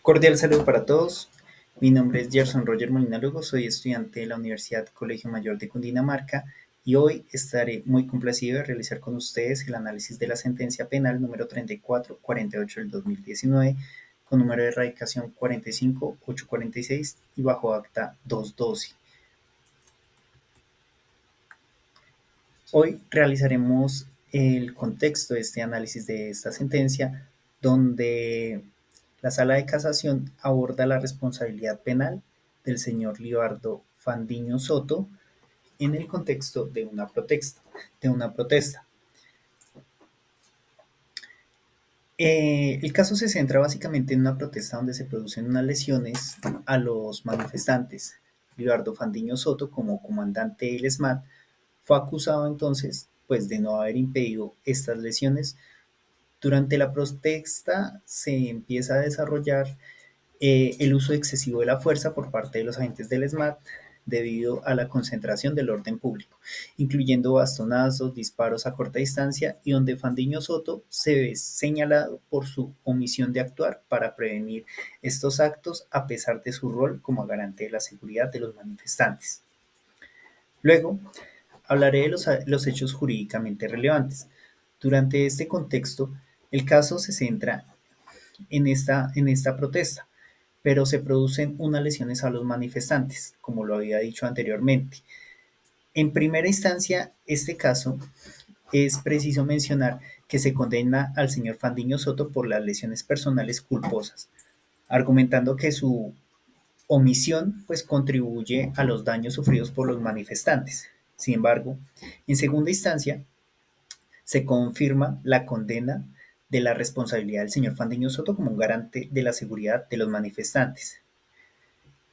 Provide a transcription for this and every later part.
Cordial saludo para todos. Mi nombre es Gerson Roger Molina Lugo, soy estudiante de la Universidad Colegio Mayor de Cundinamarca y hoy estaré muy complacido de realizar con ustedes el análisis de la sentencia penal número 3448 del 2019 con número de erradicación 45846 y bajo acta 212. Hoy realizaremos el contexto de este análisis de esta sentencia, donde la Sala de Casación aborda la responsabilidad penal del señor Libardo Fandiño Soto en el contexto de una protesta. El caso se centra básicamente en una protesta donde se producen unas lesiones a los manifestantes. Libardo Fandiño Soto, como comandante del SMAT, fue acusado entonces pues, de no haber impedido estas lesiones. Durante la protesta se empieza a desarrollar el uso excesivo de la fuerza por parte de los agentes del SMAT debido a la concentración del orden público, incluyendo bastonazos, disparos a corta distancia y donde Fandiño Soto se ve señalado por su omisión de actuar para prevenir estos actos a pesar de su rol como garante de la seguridad de los manifestantes. Luego, hablaré de los hechos jurídicamente relevantes. Durante este contexto, el caso se centra en esta protesta, pero se producen unas lesiones a los manifestantes, como lo había dicho anteriormente. En primera instancia, este caso es preciso mencionar que se condena al señor Fandiño Soto por las lesiones personales culposas, argumentando que su omisión pues contribuye a los daños sufridos por los manifestantes. Sin embargo, en segunda instancia, se confirma la condena de la responsabilidad del señor Fandiño Soto como un garante de la seguridad de los manifestantes.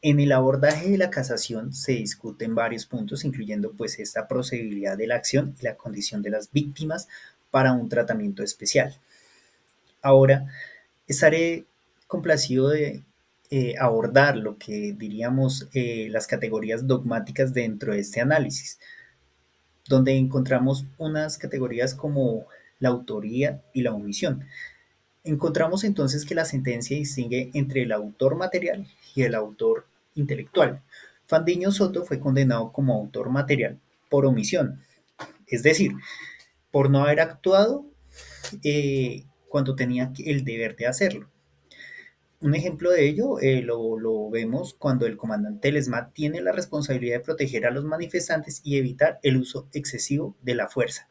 En el abordaje de la casación se discuten varios puntos, incluyendo pues esta procedibilidad de la acción y la condición de las víctimas para un tratamiento especial. Ahora, estaré complacido de abordar lo que diríamos las categorías dogmáticas dentro de este análisis, donde encontramos unas categorías como la autoría y la omisión. Encontramos entonces que la sentencia distingue entre el autor material y el autor intelectual. Fandiño Soto fue condenado como autor material por omisión, es decir, por no haber actuado cuando tenía el deber de hacerlo. Un ejemplo de ello lo vemos cuando el comandante del ESMAD tiene la responsabilidad de proteger a los manifestantes y evitar el uso excesivo de la fuerza.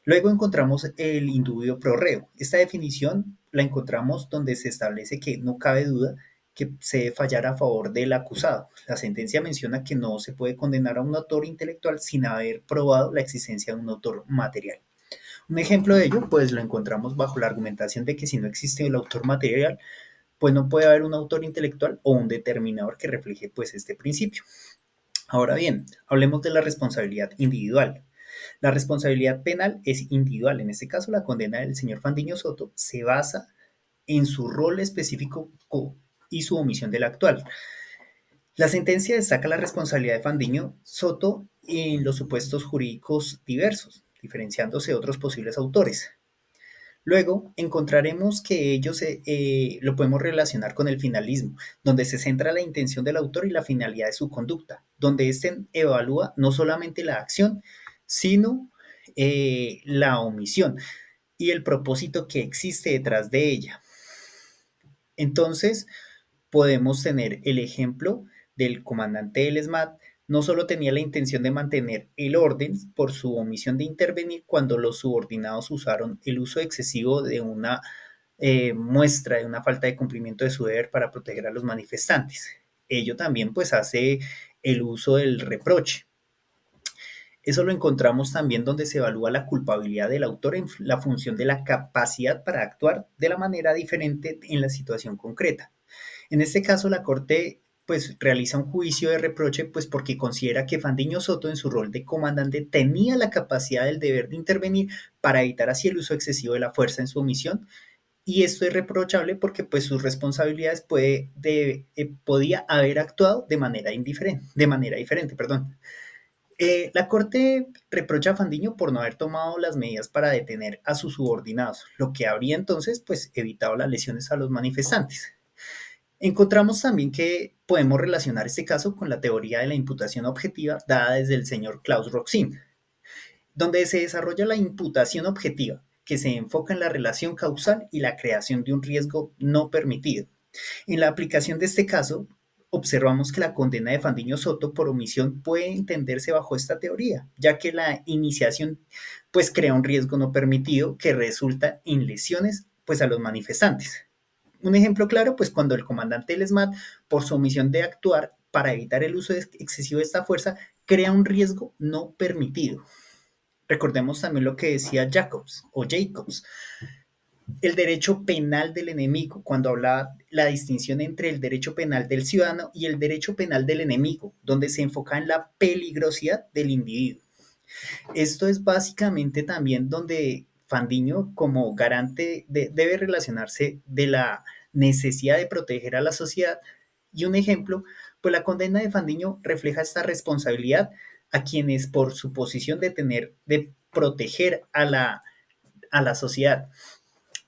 Luego encontramos el indubio pro reo. Esta definición la encontramos donde se establece que no cabe duda que se debe fallar a favor del acusado. La sentencia menciona que no se puede condenar a un autor intelectual sin haber probado la existencia de un autor material. Un ejemplo de ello, pues lo encontramos bajo la argumentación de que si no existe el autor material, pues no puede haber un autor intelectual o un determinador que refleje pues este principio. Ahora bien, hablemos de la responsabilidad individual. La responsabilidad penal es individual. En este caso, la condena del señor Fandiño Soto se basa en su rol específico y su omisión del actual. La sentencia destaca la responsabilidad de Fandiño Soto en los supuestos jurídicos diversos, diferenciándose de otros posibles autores. Luego encontraremos que ello lo podemos relacionar con el finalismo, donde se centra la intención del autor y la finalidad de su conducta, donde éste evalúa no solamente la acción, sino la omisión y el propósito que existe detrás de ella. Entonces, podemos tener el ejemplo del comandante del SMAT, no solo tenía la intención de mantener el orden por su omisión de intervenir cuando los subordinados usaron el uso excesivo de una muestra de una falta de cumplimiento de su deber para proteger a los manifestantes. Ello también pues hace el uso del reproche. Eso lo encontramos también donde se evalúa la culpabilidad del autor en la función de la capacidad para actuar de la manera diferente en la situación concreta. En este caso, la Corte pues realiza un juicio de reproche pues porque considera que Fandiño Soto en su rol de comandante tenía la capacidad del deber de intervenir para evitar así el uso excesivo de la fuerza en su omisión y esto es reprochable porque pues sus responsabilidades podía haber actuado de manera diferente, perdón. La Corte reprocha a Fandiño por no haber tomado las medidas para detener a sus subordinados, lo que habría entonces pues evitado las lesiones a los manifestantes. Encontramos también que podemos relacionar este caso con la teoría de la imputación objetiva dada desde el señor Klaus Roxin, donde se desarrolla la imputación objetiva, que se enfoca en la relación causal y la creación de un riesgo no permitido. En la aplicación de este caso, observamos que la condena de Fandiño Soto por omisión puede entenderse bajo esta teoría, ya que la iniciación pues crea un riesgo no permitido que resulta en lesiones pues a los manifestantes. Un ejemplo claro, pues cuando el comandante del SMAT, por su omisión de actuar para evitar el uso excesivo de esta fuerza, crea un riesgo no permitido. Recordemos también lo que decía Jacobs, el derecho penal del enemigo, cuando hablaba la distinción entre el derecho penal del ciudadano y el derecho penal del enemigo, donde se enfoca en la peligrosidad del individuo. Esto es básicamente también donde Fandiño, como garante, debe relacionarse de la necesidad de proteger a la sociedad. Y un ejemplo, pues la condena de Fandiño refleja esta responsabilidad a quienes por su posición de proteger a la sociedad.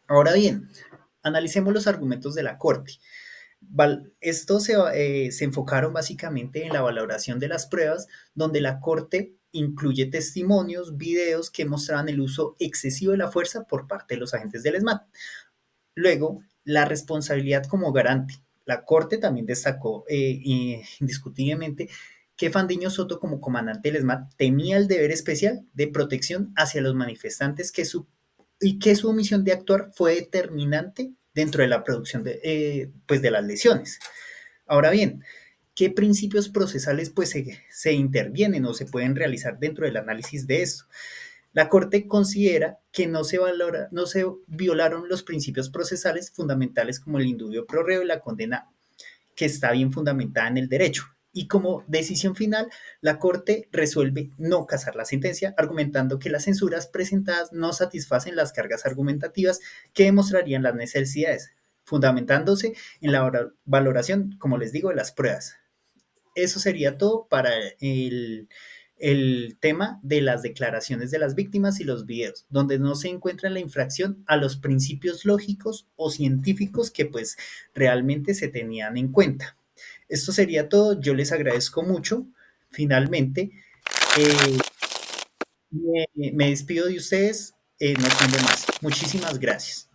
Ahora bien, analicemos los argumentos de la Corte. Estos se enfocaron básicamente en la valoración de las pruebas, donde la Corte incluye testimonios, videos que mostraban el uso excesivo de la fuerza por parte de los agentes del ESMAD. Luego, la responsabilidad como garante. La Corte también destacó indiscutiblemente que Fandiño Soto, como comandante del ESMAD, tenía el deber especial de protección hacia los manifestantes y que su omisión de actuar fue determinante dentro de la producción pues de las lesiones. Ahora bien, ¿qué principios procesales pues se intervienen o se pueden realizar dentro del análisis de esto? La Corte considera que no se violaron los principios procesales fundamentales como el indubio pro reo y la condena que está bien fundamentada en el derecho. Y como decisión final, la Corte resuelve no casar la sentencia, argumentando que las censuras presentadas no satisfacen las cargas argumentativas que demostrarían las necesidades, fundamentándose en la valoración, como les digo, de las pruebas. Eso sería todo para el tema de las declaraciones de las víctimas y los videos, donde no se encuentra la infracción a los principios lógicos o científicos que pues realmente se tenían en cuenta. Esto sería todo. Yo les agradezco mucho. Finalmente, eh, me despido de ustedes. No siendo más. Muchísimas gracias.